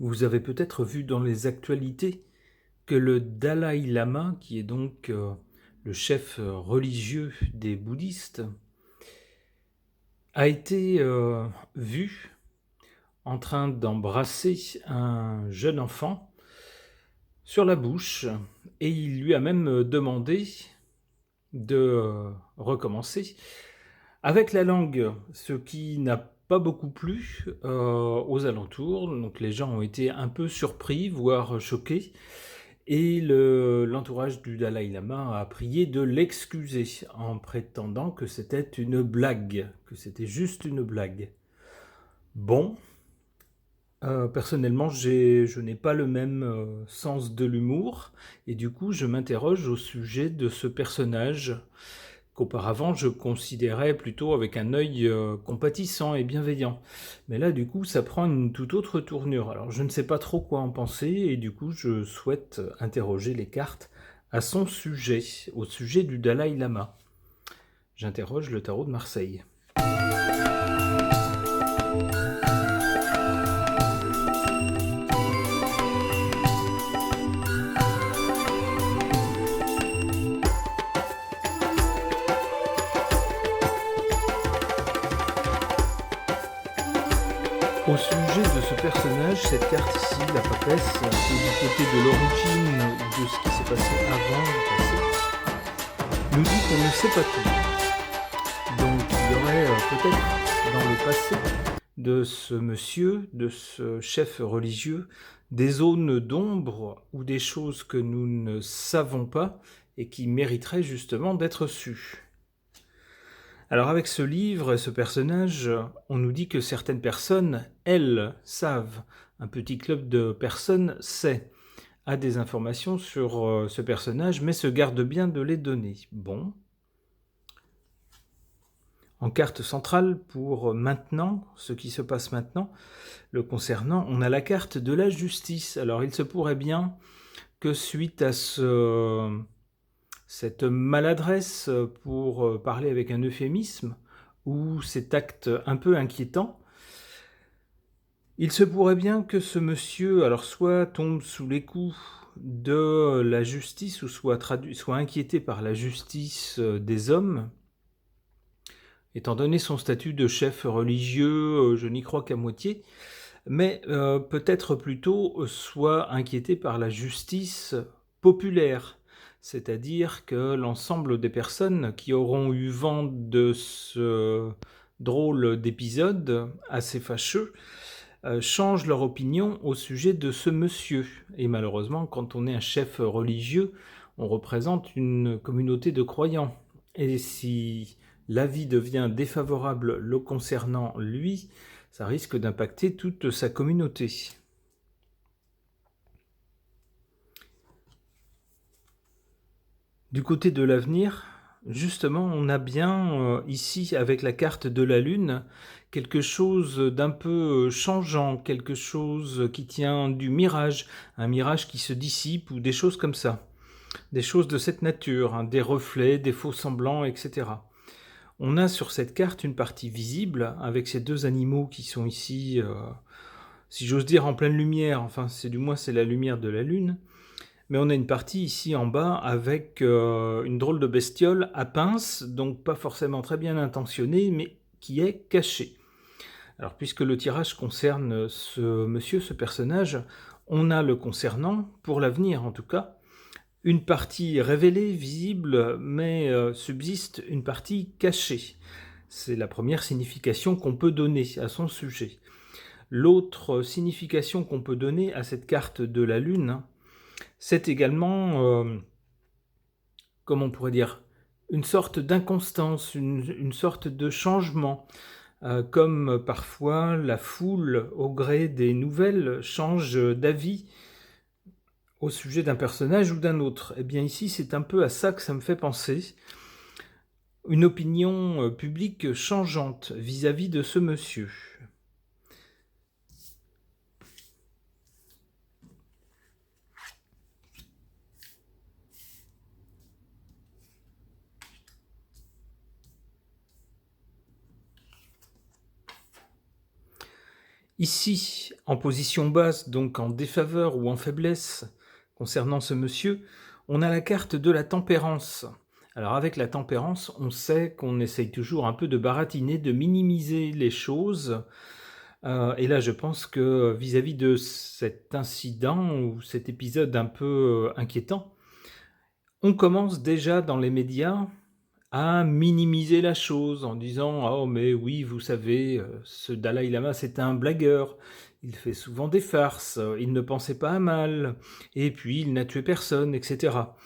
Vous avez peut-être vu dans les actualités que le Dalai Lama, qui est donc le chef religieux des bouddhistes, a été vu en train d'embrasser un jeune enfant sur la bouche, et il lui a même demandé de recommencer avec la langue, ce qui n'a pas beaucoup plu aux alentours. Donc les gens ont été un peu surpris, voire choqués, et l'entourage du Dalai Lama a prié de l'excuser en prétendant que c'était une blague, que c'était juste une blague. Bon, personnellement, je n'ai pas le même sens de l'humour, et du coup, je m'interroge au sujet de ce personnage qu'auparavant je considérais plutôt avec un œil compatissant et bienveillant. Mais là, du coup, ça prend une toute autre tournure. Alors, je ne sais pas trop quoi en penser, et du coup, je souhaite interroger les cartes à son sujet, au sujet du Dalai Lama. J'interroge le tarot de Marseille. Au sujet de ce personnage, cette carte ici, la papesse, qui est du côté de l'origine de ce qui s'est passé avant le passé, nous dit qu'on ne sait pas tout. Donc il y aurait peut-être dans le passé de ce monsieur, de ce chef religieux, des zones d'ombre ou des choses que nous ne savons pas et qui mériteraient justement d'être sues. Alors avec ce livre et ce personnage, on nous dit que certaines personnes, elles, savent. Un petit club de personnes sait, a des informations sur ce personnage, mais se garde bien de les donner. Bon. En carte centrale, pour maintenant, ce qui se passe maintenant, le concernant, on a la carte de la justice. Alors il se pourrait bien que suite à cette maladresse, pour parler avec un euphémisme, ou cet acte un peu inquiétant, il se pourrait bien que ce monsieur, alors soit tombe sous les coups de la justice, ou soit inquiété par la justice des hommes. Étant donné son statut de chef religieux, je n'y crois qu'à moitié, mais peut-être plutôt soit inquiété par la justice populaire, c'est-à-dire que l'ensemble des personnes qui auront eu vent de ce drôle d'épisode assez fâcheux changent leur opinion au sujet de ce monsieur. Et malheureusement, quand on est un chef religieux, on représente une communauté de croyants. Et si l'avis devient défavorable le concernant lui, ça risque d'impacter toute sa communauté. Du côté de l'avenir, justement, on a bien ici, avec la carte de la Lune, quelque chose d'un peu changeant, quelque chose qui tient du mirage, un mirage qui se dissipe ou des choses comme ça. Des choses de cette nature, hein, des reflets, des faux semblants, etc. On a sur cette carte une partie visible avec ces deux animaux qui sont ici, si j'ose dire, en pleine lumière, enfin du moins c'est la lumière de la Lune. Mais on a une partie ici en bas avec une drôle de bestiole à pince, donc pas forcément très bien intentionnée, mais qui est cachée. Alors puisque le tirage concerne ce monsieur, ce personnage, on a le concernant, pour l'avenir en tout cas, une partie révélée, visible, mais subsiste une partie cachée. C'est la première signification qu'on peut donner à son sujet. L'autre signification qu'on peut donner à cette carte de la Lune, c'est également, comment on pourrait dire, une sorte d'inconstance, une sorte de changement, comme parfois la foule, au gré des nouvelles, change d'avis au sujet d'un personnage ou d'un autre. Eh bien ici, c'est un peu à ça que ça me fait penser. Une opinion publique changeante vis-à-vis de ce monsieur. Ici, en position basse, donc en défaveur ou en faiblesse concernant ce monsieur, on a la carte de la tempérance. Alors avec la tempérance, on sait qu'on essaye toujours un peu de baratiner, de minimiser les choses. Et là, je pense que vis-à-vis de cet incident ou cet épisode un peu inquiétant, on commence déjà dans les médias à minimiser la chose en disant: «Oh mais oui, vous savez, ce Dalaï Lama, c'est un blagueur. Il fait souvent des farces, il ne pensait pas à mal et puis il n'a tué personne» et cetera.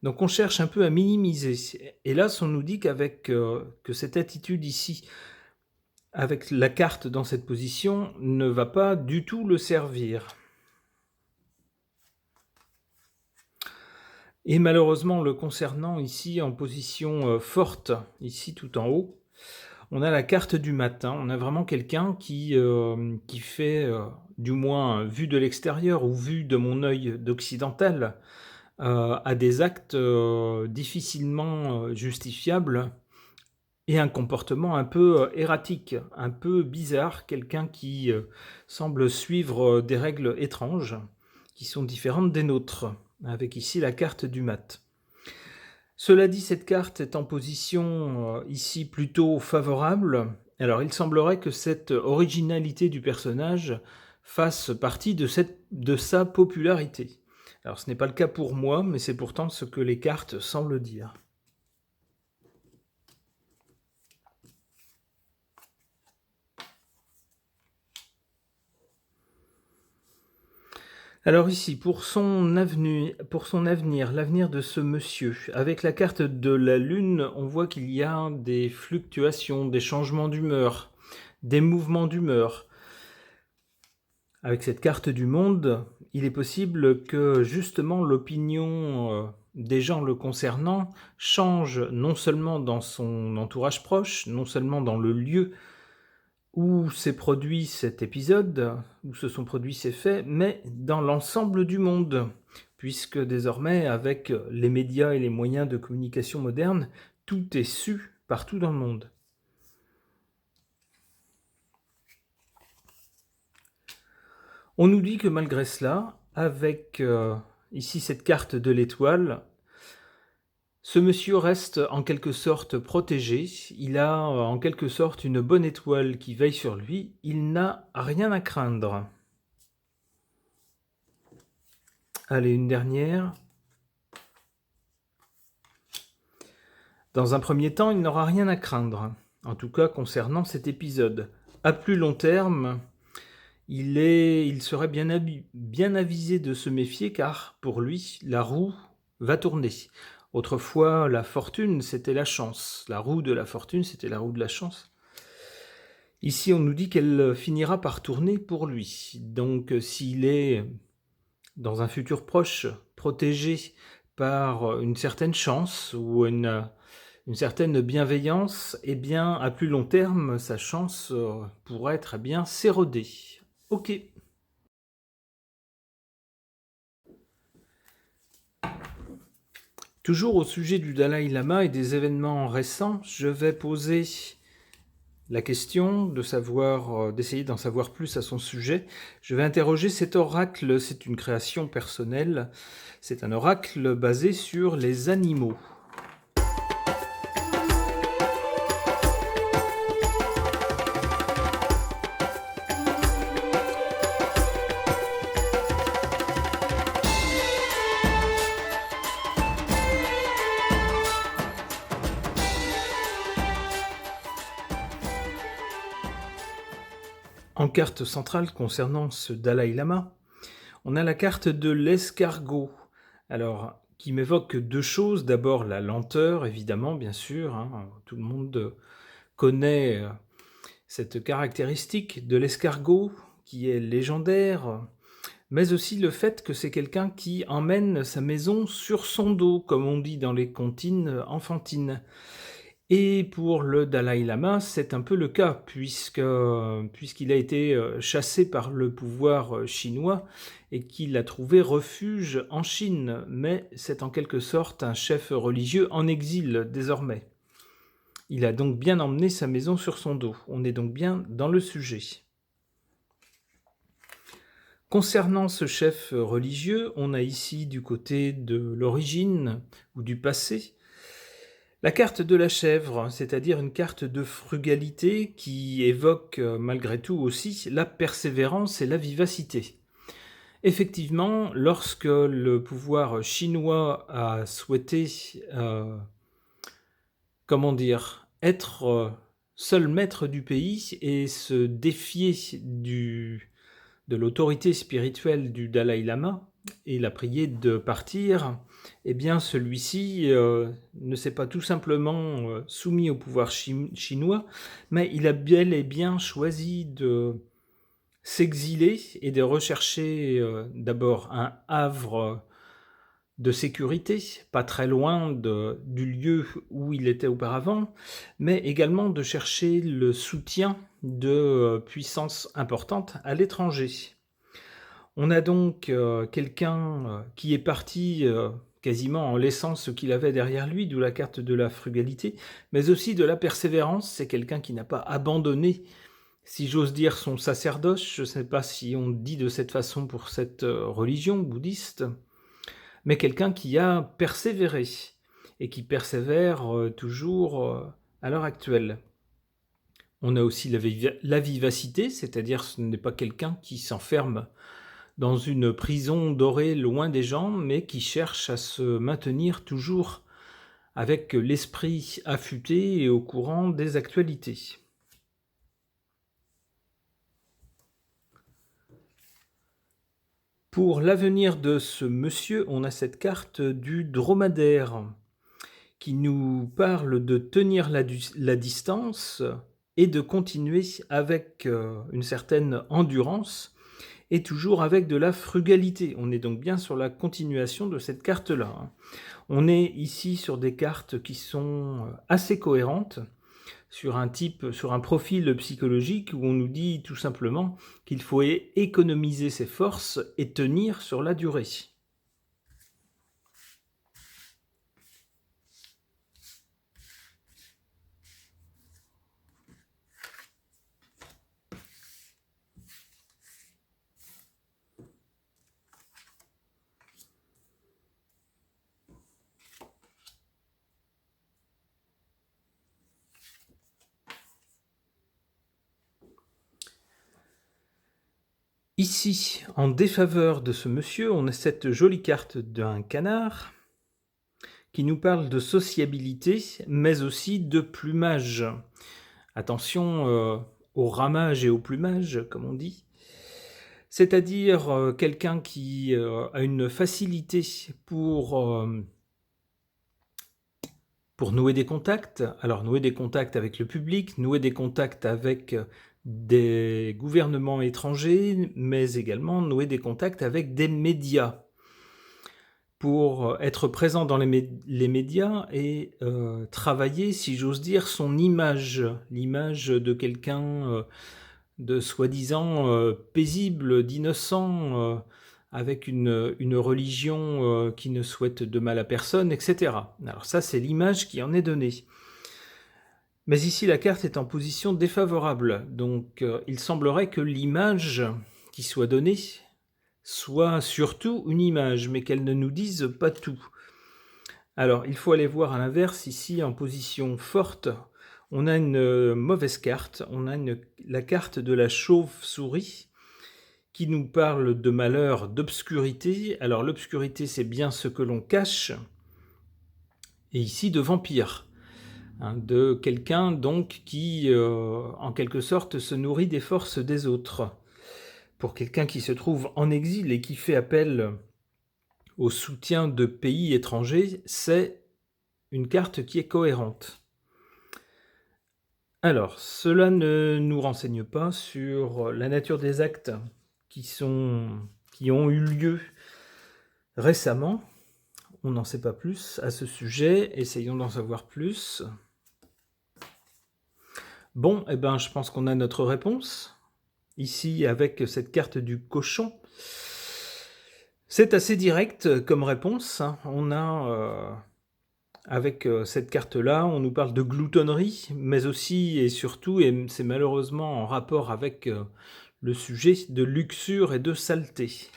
Donc on cherche un peu à minimiser. Hélas, on nous dit que cette attitude ici, avec la carte dans cette position, ne va pas du tout le servir. Et malheureusement, le concernant ici en position forte, ici tout en haut, on a la carte du matin. On a vraiment quelqu'un qui fait, du moins vu de l'extérieur ou vu de mon œil d'occidental, a des actes difficilement justifiables et un comportement un peu erratique, un peu bizarre. Quelqu'un qui semble suivre des règles étranges qui sont différentes des nôtres, avec ici la carte du mat. Cela dit, cette carte est en position ici plutôt favorable. Alors il semblerait que cette originalité du personnage fasse partie de sa popularité. Alors ce n'est pas le cas pour moi, mais c'est pourtant ce que les cartes semblent dire. Alors ici, pour son avenir, l'avenir de ce monsieur, avec la carte de la lune, on voit qu'il y a des fluctuations, des changements d'humeur, des mouvements d'humeur. Avec cette carte du monde, il est possible que justement l'opinion des gens le concernant change non seulement dans son entourage proche, non seulement dans le lieu où s'est produit cet épisode, où se sont produits ces faits, mais dans l'ensemble du monde, puisque désormais, avec les médias et les moyens de communication modernes, tout est su partout dans le monde. On nous dit que malgré cela, avec ici cette carte de l'étoile, ce monsieur reste en quelque sorte protégé, il a en quelque sorte une bonne étoile qui veille sur lui, il n'a rien à craindre. Allez, une dernière. Dans un premier temps, il n'aura rien à craindre, en tout cas concernant cet épisode. À plus long terme, il serait bien avisé de se méfier car, pour lui, la roue va tourner. Autrefois, la fortune, c'était la chance. La roue de la fortune, c'était la roue de la chance. Ici, on nous dit qu'elle finira par tourner pour lui. Donc, s'il est, dans un futur proche, protégé par une certaine chance ou une certaine bienveillance, eh bien, à plus long terme, sa chance pourrait être bien s'éroder. Ok. Toujours au sujet du Dalaï Lama et des événements récents, je vais poser la question de savoir, d'essayer d'en savoir plus à son sujet. Je vais interroger cet oracle, c'est une création personnelle, c'est un oracle basé sur les animaux. En carte centrale concernant ce Dalaï Lama, on a la carte de l'escargot. Alors, qui m'évoque deux choses. D'abord, la lenteur, évidemment, bien sûr. Hein, tout le monde connaît cette caractéristique de l'escargot, qui est légendaire, mais aussi le fait que c'est quelqu'un qui emmène sa maison sur son dos, comme on dit dans les comptines enfantines. Et pour le Dalaï Lama, c'est un peu le cas, puisqu'il a été chassé par le pouvoir chinois et qu'il a trouvé refuge en Chine, mais c'est en quelque sorte un chef religieux en exil désormais. Il a donc bien emmené sa maison sur son dos. On est donc bien dans le sujet. Concernant ce chef religieux, on a ici du côté de l'origine ou du passé, la carte de la chèvre, c'est-à-dire une carte de frugalité qui évoque malgré tout aussi la persévérance et la vivacité. Effectivement, lorsque le pouvoir chinois a souhaité, comment dire, être seul maître du pays et se défier de l'autorité spirituelle du Dalai Lama et l'a prié de partir, eh bien celui-ci ne s'est pas tout simplement soumis au pouvoir chinois, mais il a bel et bien choisi de s'exiler et de rechercher d'abord un havre de sécurité, pas très loin du lieu où il était auparavant, mais également de chercher le soutien de puissances importantes à l'étranger. On a donc quelqu'un qui est parti quasiment en laissant ce qu'il avait derrière lui, d'où la carte de la frugalité, mais aussi de la persévérance. C'est quelqu'un qui n'a pas abandonné, si j'ose dire, son sacerdoce. Je ne sais pas si on dit de cette façon pour cette religion bouddhiste, mais quelqu'un qui a persévéré et qui persévère toujours à l'heure actuelle. On a aussi la vivacité, c'est-à-dire ce n'est pas quelqu'un qui s'enferme dans une prison dorée loin des gens, mais qui cherche à se maintenir toujours avec l'esprit affûté et au courant des actualités. Pour l'avenir de ce monsieur, on a cette carte du dromadaire qui nous parle de tenir la distance et de continuer avec une certaine endurance et toujours avec de la frugalité. On est donc bien sur la continuation de cette carte-là. On est ici sur des cartes qui sont assez cohérentes, sur un profil psychologique où on nous dit tout simplement qu'il faut économiser ses forces et tenir sur la durée. Ici, en défaveur de ce monsieur, on a cette jolie carte d'un canard qui nous parle de sociabilité, mais aussi de plumage. Attention au ramage et au plumage, comme on dit. C'est-à-dire quelqu'un qui a une facilité pour nouer des contacts. Alors, nouer des contacts avec le public, nouer des contacts avec des gouvernements étrangers, mais également nouer des contacts avec des médias. Pour être présent dans les médias et travailler, si j'ose dire, son image, l'image de quelqu'un de soi-disant paisible, d'innocent, avec une religion qui ne souhaite de mal à personne, etc. Alors ça, c'est l'image qui en est donnée. Mais ici, la carte est en position défavorable, donc il semblerait que l'image qui soit donnée soit surtout une image, mais qu'elle ne nous dise pas tout. Alors, il faut aller voir à l'inverse, ici, en position forte, on a une mauvaise carte, on a la carte de la chauve-souris, qui nous parle de malheur, d'obscurité. Alors, l'obscurité, c'est bien ce que l'on cache, et ici, de vampire. De quelqu'un, donc, qui, en quelque sorte, se nourrit des forces des autres. Pour quelqu'un qui se trouve en exil et qui fait appel au soutien de pays étrangers, c'est une carte qui est cohérente. Alors, cela ne nous renseigne pas sur la nature des actes qui ont eu lieu récemment. On n'en sait pas plus à ce sujet, essayons d'en savoir plus. Bon, eh ben, je pense qu'on a notre réponse. Ici, avec cette carte du cochon. C'est assez direct comme réponse. On a, avec cette carte-là, on nous parle de gloutonnerie, mais aussi et surtout, et c'est malheureusement en rapport avec le sujet de luxure et de saleté.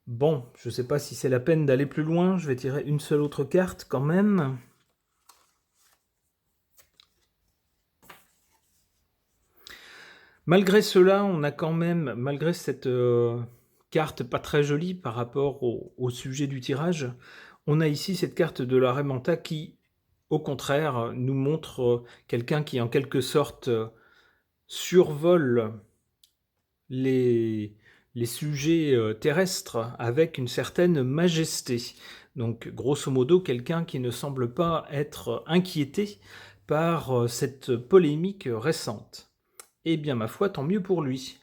Bon, je ne sais pas si c'est la peine d'aller plus loin, je vais tirer une seule autre carte quand même. Malgré cela, on a quand même, malgré cette carte pas très jolie par rapport au sujet du tirage, on a ici cette carte de la Raimanta qui, au contraire, nous montre quelqu'un qui en quelque sorte survole les sujets terrestres avec une certaine majesté. Donc, grosso modo, quelqu'un qui ne semble pas être inquiété par cette polémique récente. Eh bien, ma foi, tant mieux pour lui.